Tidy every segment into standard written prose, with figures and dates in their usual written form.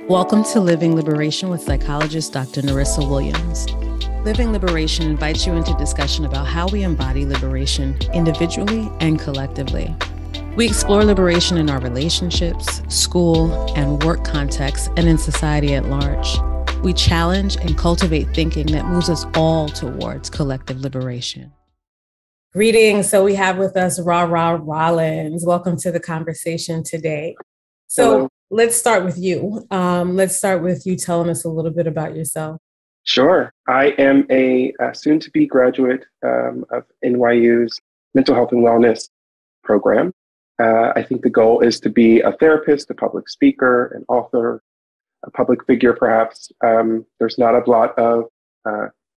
Welcome to Living Liberation with psychologist Dr. Narissa Williams. Living Liberation invites you into discussion about how we embody liberation individually and collectively. We explore liberation in our relationships, school, and work contexts, and in society at large. We challenge and cultivate thinking that moves us all towards collective liberation. Greetings. So we have with us Ra Ra Rollins. Welcome to the conversation today. So let's start with you. Let's start with you telling us a little bit about yourself. Sure. I am a soon-to-be graduate of NYU's mental health and wellness program. I think the goal is to be a therapist, a public speaker, an author, a public figure, perhaps. There's not a lot of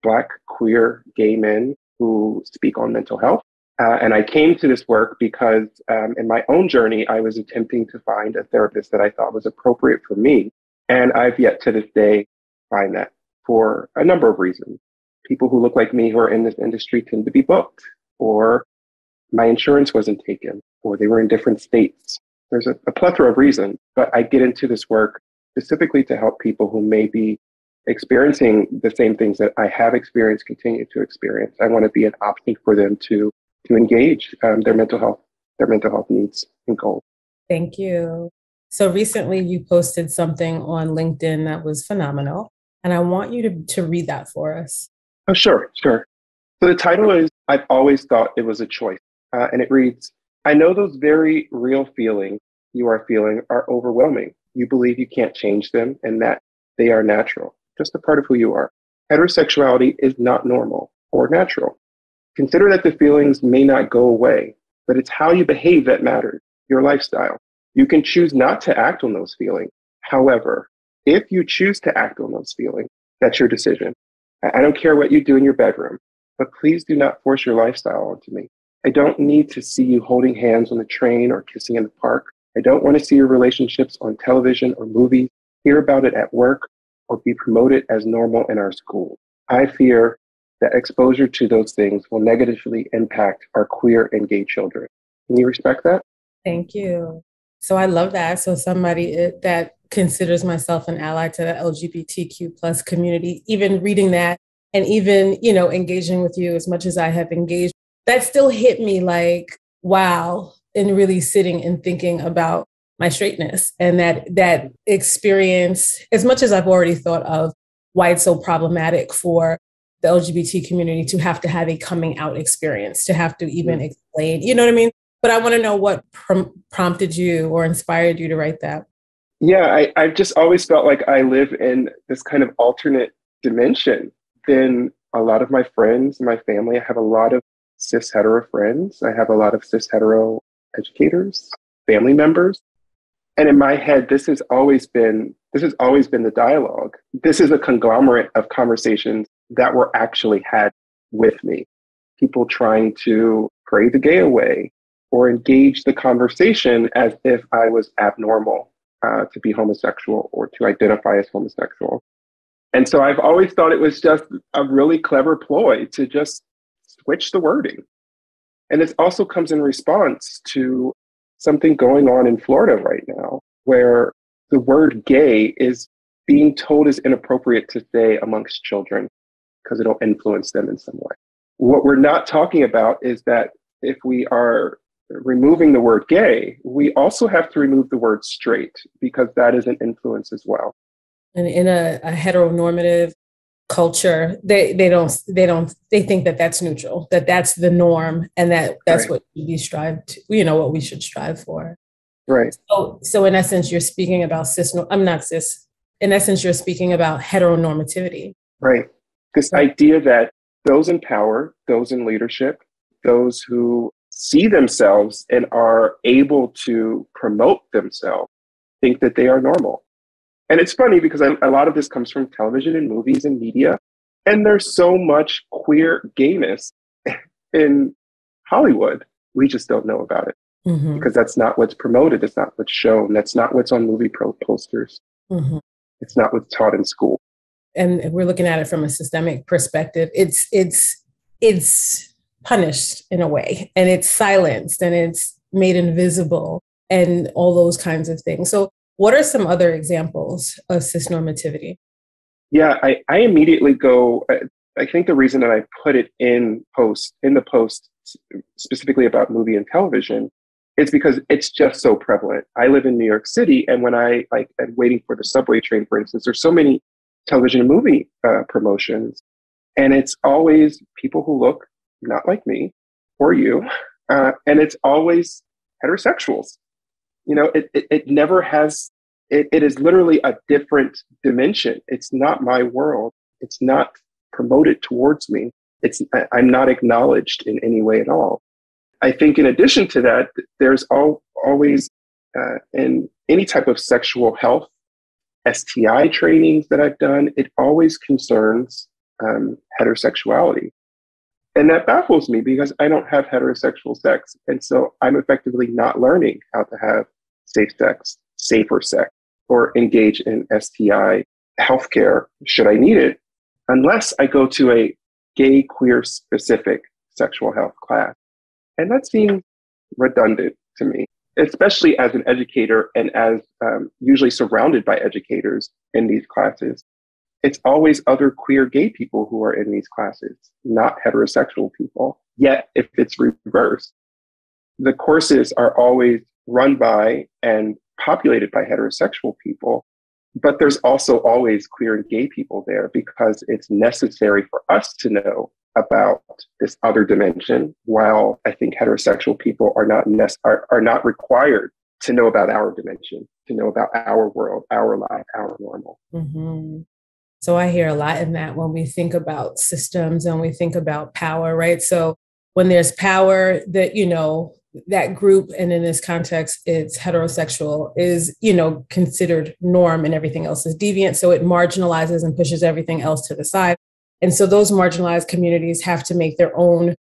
Black, queer, gay men who speak on mental health. And I came to this work because in my own journey, I was attempting to find a therapist that I thought was appropriate for me. And I've yet to this day find that for a number of reasons. People who look like me who are in this industry tend to be booked, or my insurance wasn't taken, or they were in different states. There's a plethora of reasons, but I get into this work specifically to help people who may be experiencing the same things that I have experienced, continue to experience. I want to be an option for them to engage their mental health needs and goals. Thank you. So recently you posted something on LinkedIn that was phenomenal, and I want you to read that for us. Oh, sure. So the title is, I've always thought it was a choice. And it reads, I know those very real feelings you are feeling are overwhelming. You believe you can't change them and that they are natural, just a part of who you are. Heterosexuality is not normal or natural. Consider that the feelings may not go away, but it's how you behave that matters, your lifestyle. You can choose not to act on those feelings. However, if you choose to act on those feelings, that's your decision. I don't care what you do in your bedroom, but please do not force your lifestyle onto me. I don't need to see you holding hands on the train or kissing in the park. I don't want to see your relationships on television or movies, hear about it at work, or be promoted as normal in our schools. I fear that exposure to those things will negatively impact our queer and gay children. Can you respect that? Thank you. So I love that. So somebody that considers myself an ally to the LGBTQ plus community, even reading that and even, engaging with you as much as I have engaged, that still hit me like, wow, and really sitting and thinking about my straightness and that experience, as much as I've already thought of why it's so problematic for the LGBT community to have a coming out experience, to have to even explain, you know what I mean? But I want to know what prompted you or inspired you to write that. Yeah, I've just always felt like I live in this kind of alternate dimension than a lot of my friends, my family. I have a lot of cis hetero friends. I have a lot of cis hetero educators, family members. And in my head, this has always been the dialogue. This is a conglomerate of conversations that were actually had with me. People trying to pray the gay away or engage the conversation as if I was abnormal to be homosexual or to identify as homosexual. And so I've always thought it was just a really clever ploy to just switch the wording. And this also comes in response to something going on in Florida right now, where the word gay is being told is inappropriate to say amongst children because it'll influence them in some way. What we're not talking about is that if we are removing the word gay, we also have to remove the word straight because that is an influence as well. And in a heteronormative culture, they think that that's neutral, that that's the norm, and that's right. What we strive to, what we should strive for. Right. So in essence, you're speaking about in essence, you're speaking about heteronormativity. Right. This idea that those in power, those in leadership, those who see themselves and are able to promote themselves think that they are normal. And it's funny because a lot of this comes from television and movies and media. And there's so much queer gayness in Hollywood. We just don't know about it because that's not what's promoted. It's not what's shown. That's not what's on movie posters. It's not what's taught in school. And we're looking at it from a systemic perspective. It's punished in a way, and it's silenced, and it's made invisible, and all those kinds of things. So What are some other examples of cisnormativity? Yeah, I immediately go. I think the reason that I put it in the post specifically about movie and television is because it's just so prevalent. I live in New York City, and when I like am waiting for the subway train, for instance, there's so many television and movie promotions, and it's always people who look not like me or you, and it's always heterosexuals. It never has. It is literally a different dimension. It's not my world. It's not promoted towards me. I'm not acknowledged in any way at all. I think in addition to that, there's always in any type of sexual health, STI trainings that I've done, it always concerns heterosexuality. And that baffles me because I don't have heterosexual sex. And so I'm effectively not learning how to have safe sex, safer sex, or engage in STI healthcare should I need it, unless I go to a gay, queer specific sexual health class. And that seems redundant to me, especially as an educator and as usually surrounded by educators in these classes. It's always other queer gay people who are in these classes, not heterosexual people. Yet, if it's reversed, the courses are always run by and populated by heterosexual people, but there's also always queer and gay people there because it's necessary for us to know about this other dimension, while I think heterosexual people are not required to know about our dimension, to know about our world, our life, our normal. Mm-hmm. So I hear a lot in that when we think about systems and we think about power, right? So when there's power that, that group, and in this context, it's heterosexual, is, considered norm and everything else is deviant. So it marginalizes and pushes everything else to the side. And so those marginalized communities have to make their own,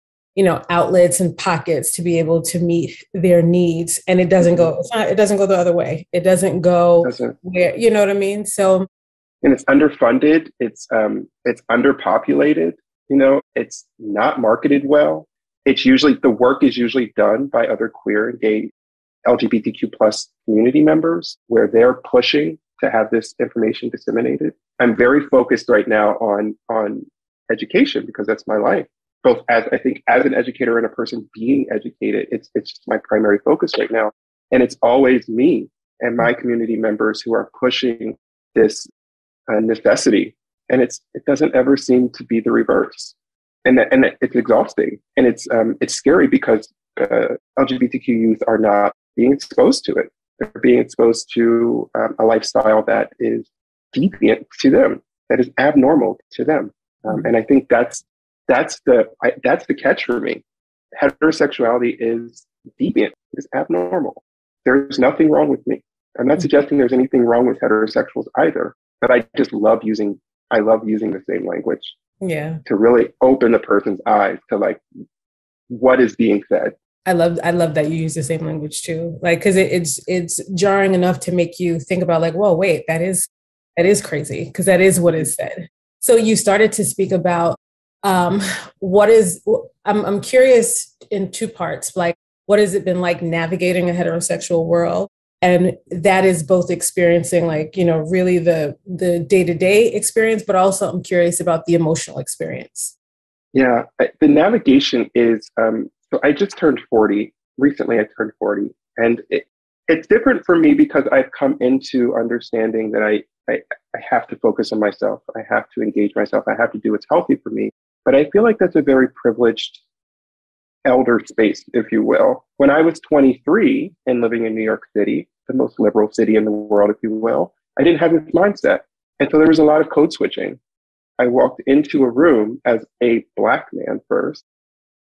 outlets and pockets to be able to meet their needs. And it doesn't go the other way. It doesn't go where, you know what I mean? So, and it's underfunded. It's underpopulated. It's not marketed well. The work is usually done by other queer and gay LGBTQ plus community members, where they're pushing to have this information disseminated. I'm very focused right now on education because that's my life. Both as an educator and a person being educated, it's just my primary focus right now. And it's always me and my community members who are pushing this necessity. And it doesn't ever seem to be the reverse. And it's exhausting. And it's scary because LGBTQ youth are not being exposed to it. They're being exposed to a lifestyle that is deviant to them, that is abnormal to them. And I think that's the catch for me. Heterosexuality is deviant, it's abnormal. There's nothing wrong with me. I'm not suggesting there's anything wrong with heterosexuals either, but I just love using the same language. Yeah. To really open the person's eyes to like what is being said. I love that you use the same language too. Like, because it's jarring enough to make you think about like, whoa, wait, that is crazy, because that is what is said. So you started to speak about I'm curious in two parts, like what has it been like navigating a heterosexual world? And that is both experiencing like, really the day-to-day experience, but also I'm curious about the emotional experience. Yeah, the navigation is, so I just turned 40. Recently I turned 40. And it's different for me because I've come into understanding that I have to focus on myself. I have to engage myself. I have to do what's healthy for me. But I feel like that's a very privileged elder space, if you will. When I was 23 and living in New York City, the most liberal city in the world, if you will, I didn't have this mindset. And so there was a lot of code switching. I walked into a room as a Black man first,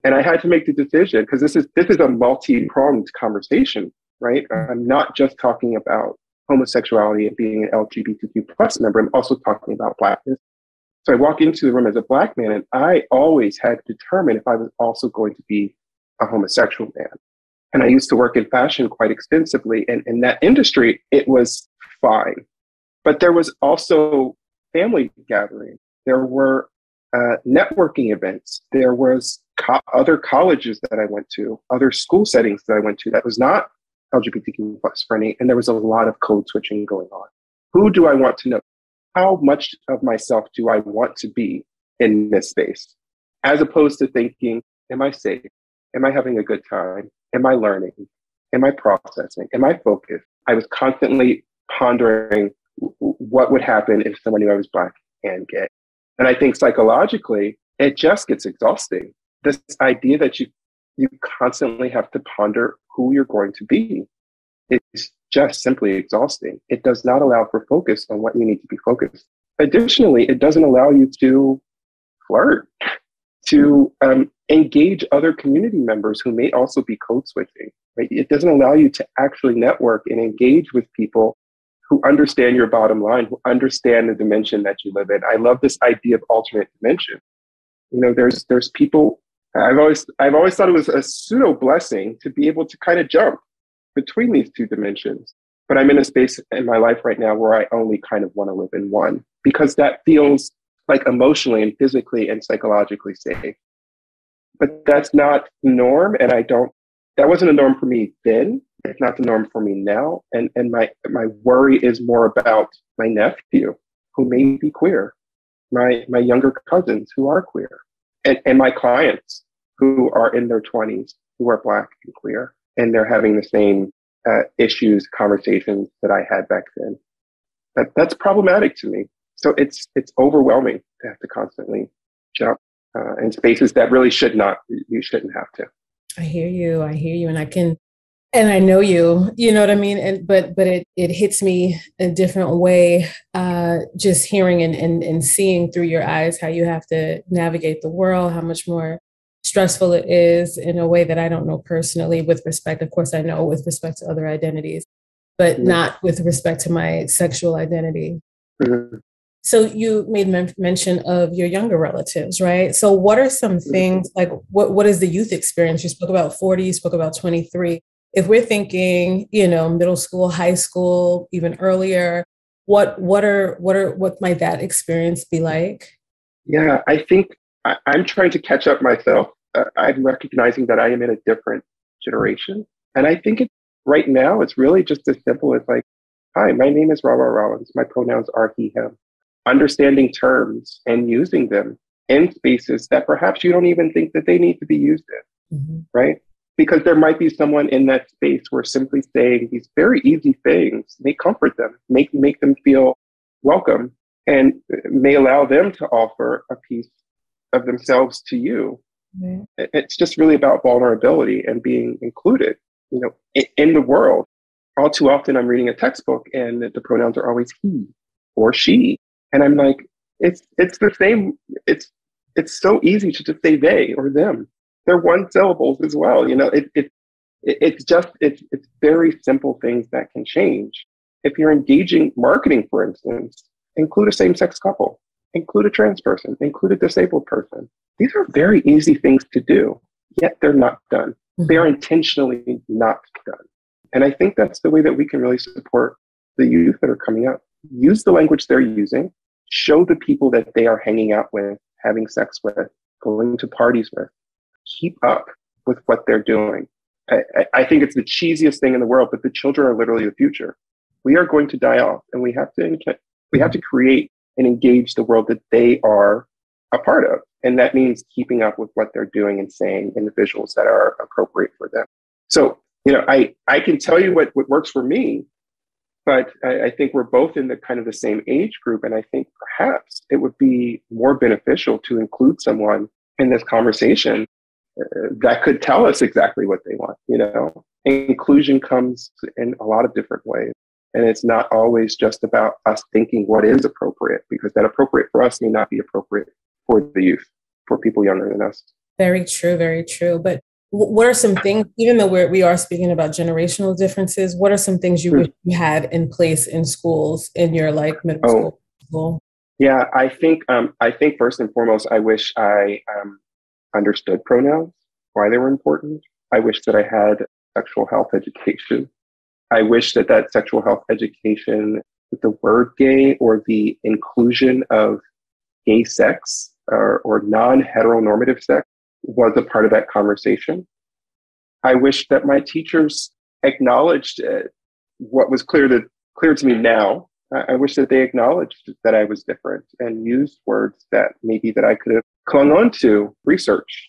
and I had to make the decision, because this is a multi-pronged conversation, right? I'm not just talking about homosexuality and being an LGBTQ plus member, I'm also talking about Blackness. So I walk into the room as a Black man, and I always had to determine if I was also going to be a homosexual man. And I used to work in fashion quite extensively. And in that industry, it was fine. But there was also family gatherings. There were networking events. There was other colleges that I went to, other school settings that I went to that was not LGBTQ plus friendly, and there was a lot of code switching going on. Who do I want to know? How much of myself do I want to be in this space? As opposed to thinking, am I safe? Am I having a good time? Am I learning? Am I processing? Am I focused? I was constantly pondering what would happen if someone knew I was Black and gay. And I think psychologically, it just gets exhausting. This idea that you constantly have to ponder who you're going to be is just simply exhausting. It does not allow for focus on what you need to be focused. Additionally, it doesn't allow you to flirt, to engage other community members who may also be code switching. Right? It doesn't allow you to actually network and engage with people who understand your bottom line, who understand the dimension that you live in. I love this idea of alternate dimension. You know, there's people. I've always thought it was a pseudo blessing to be able to kind of jump between these two dimensions. But I'm in a space in my life right now where I only kind of want to live in one, because that feels like emotionally and physically and psychologically safe. But that's not the norm. And that wasn't a norm for me then. It's not the norm for me now. And my worry is more about my nephew, who may be queer, my younger cousins who are queer, and my clients who are in their 20s, who are Black and queer, and they're having the same issues, conversations that I had back then. That's problematic to me. So it's overwhelming to have to constantly jump in spaces that really you shouldn't have to. I hear you. And I know you know what I mean? But it hits me a different way, just hearing and seeing through your eyes how you have to navigate the world, how much more stressful it is in a way that I don't know personally with respect. Of course, I know with respect to other identities, but not with respect to my sexual identity. Mm-hmm. So you made mention of your younger relatives, right? So what are some things, like what is the youth experience? You spoke about 40, you spoke about 23. If we're thinking, middle school, high school, even earlier, what might that experience be like? Yeah, I think I'm trying to catch up myself. I'm recognizing that I am in a different generation. And I think right now, it's really just as simple as like, hi, my name is Ra Ra Rollins. My pronouns are he, him. Understanding terms and using them in spaces that perhaps you don't even think that they need to be used in, right? Because there might be someone in that space where simply saying these very easy things may comfort them, make them feel welcome, and may allow them to offer a piece of themselves to you. Mm-hmm. It's just really about vulnerability and being included, in the world. All too often I'm reading a textbook and the pronouns are always he or she. And I'm like, it's the same. It's so easy to just say they or them. They're one syllables as well. It's very simple things that can change. If you're engaging marketing, for instance, include a same-sex couple, include a trans person, include a disabled person. These are very easy things to do, yet they're not done. Mm-hmm. They're intentionally not done. And I think that's the way that we can really support the youth that are coming up. Use the language they're using, show the people that they are hanging out with, having sex with, going to parties with, keep up with what they're doing. I think it's the cheesiest thing in the world, but the children are literally the future. We are going to die off, and we have to create and engage the world that they are a part of. And that means keeping up with what they're doing and saying in the visuals that are appropriate for them. So, I can tell you what works for me, but I think we're both in the kind of the same age group. And I think perhaps it would be more beneficial to include someone in this conversation that could tell us exactly what they want. Inclusion comes in a lot of different ways. And it's not always just about us thinking what is appropriate, because that appropriate for us may not be appropriate for the youth, for people younger than us. Very true, very true. But what are some things, even though we are speaking about generational differences, what are some things you wish you had in place in schools, in your middle school? Yeah, I think first and foremost, I wish I understood pronouns, why they were important. I wish that I had sexual health education. I wish that sexual health education, the word gay or the inclusion of gay sex or non-heteronormative sex was a part of that conversation. I wish that my teachers acknowledged what was clear to me now. I wish that they acknowledged that I was different and used words that maybe that I could have clung on to, researched,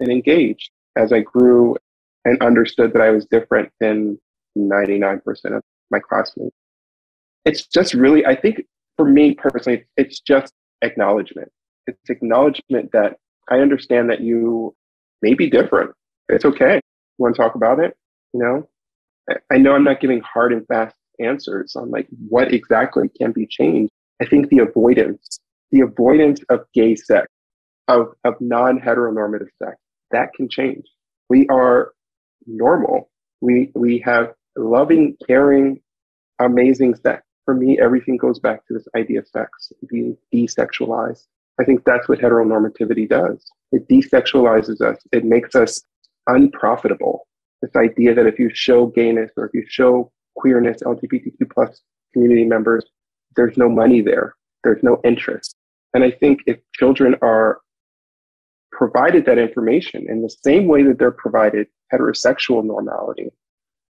and engaged as I grew and understood that I was different than 99% of my classmates. It's just really, I think for me personally, it's just acknowledgement. It's acknowledgement that I understand that you may be different. It's okay. You want to talk about it? You know, I know I'm not giving hard and fast answers on like what exactly can be changed. I think the avoidance of gay sex, of non-heteronormative sex, that can change. We are normal. We have loving, caring, amazing sex. For me, everything goes back to this idea of sex being desexualized. I think that's what heteronormativity does. It desexualizes us. It makes us unprofitable. This idea that if you show gayness or if you show queerness, LGBTQ plus community members, there's no money there. There's no interest. And I think if children are provided that information in the same way that they're provided heterosexual normality,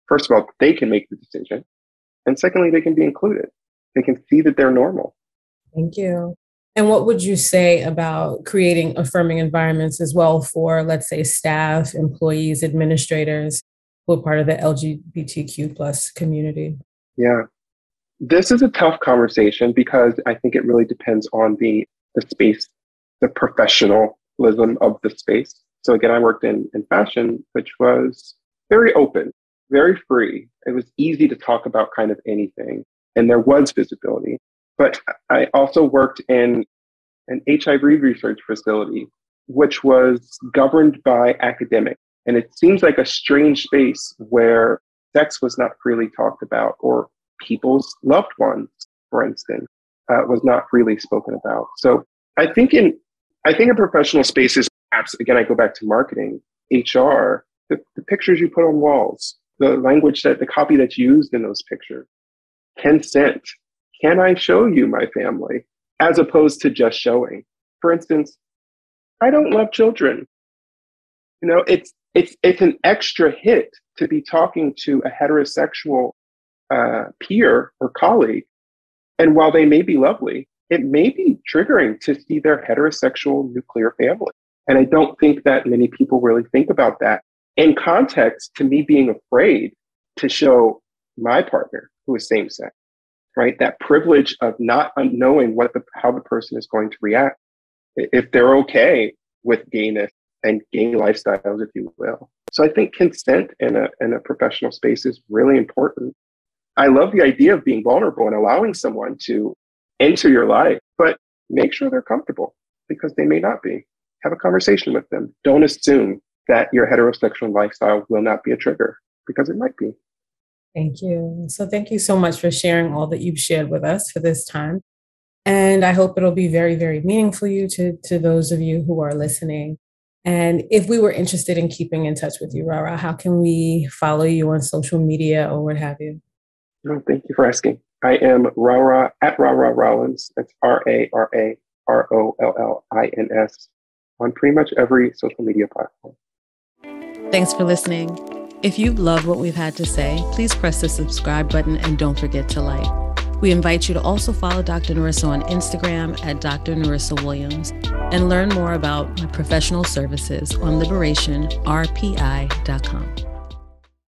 first of all, they can make the decision. And secondly, they can be included. They can see that they're normal. Thank you. And what would you say about creating affirming environments as well for, let's say, staff, employees, administrators who are part of the LGBTQ plus community? Yeah, this is a tough conversation because I think it really depends on the space, the professionalism of the space. So again, I worked in fashion, which was very open, very free. It was easy to talk about kind of anything, and there was visibility. But I also worked in an HIV research facility, which was governed by academics. And it seems like a strange space where sex was not freely talked about, or people's loved ones, for instance, was not freely spoken about. So I think in professional spaces, perhaps, again, I go back to marketing, HR, the pictures you put on walls, the language the copy that's used in those pictures, consent. Can I show you my family? As opposed to just showing. For instance, I don't love children. You know, it's an extra hit to be talking to a heterosexual peer or colleague. And while they may be lovely, it may be triggering to see their heterosexual nuclear family. And I don't think that many people really think about that in context to me being afraid to show my partner who is same sex. Right? That privilege of not knowing how the person is going to react, if they're okay with gayness and gay lifestyles, if you will. So I think consent in a professional space is really important. I love the idea of being vulnerable and allowing someone to enter your life, but make sure they're comfortable because they may not be. Have a conversation with them. Don't assume that your heterosexual lifestyle will not be a trigger because it might be. Thank you. So thank you so much for sharing all that you've shared with us for this time. And I hope it'll be very, very meaningful to those of you who are listening. And if we were interested in keeping in touch with you, Ra Ra, how can we follow you on social media or what have you? No, thank you for asking. I am Ra Ra at Ra Ra Rollins. That's RARAROLLINS on pretty much every social media platform. Thanks for listening. If you love what we've had to say, please press the subscribe button and don't forget to like. We invite you to also follow Dr. Nerissa on Instagram at Dr. Nerissa Williams and learn more about my professional services on liberationrpi.com.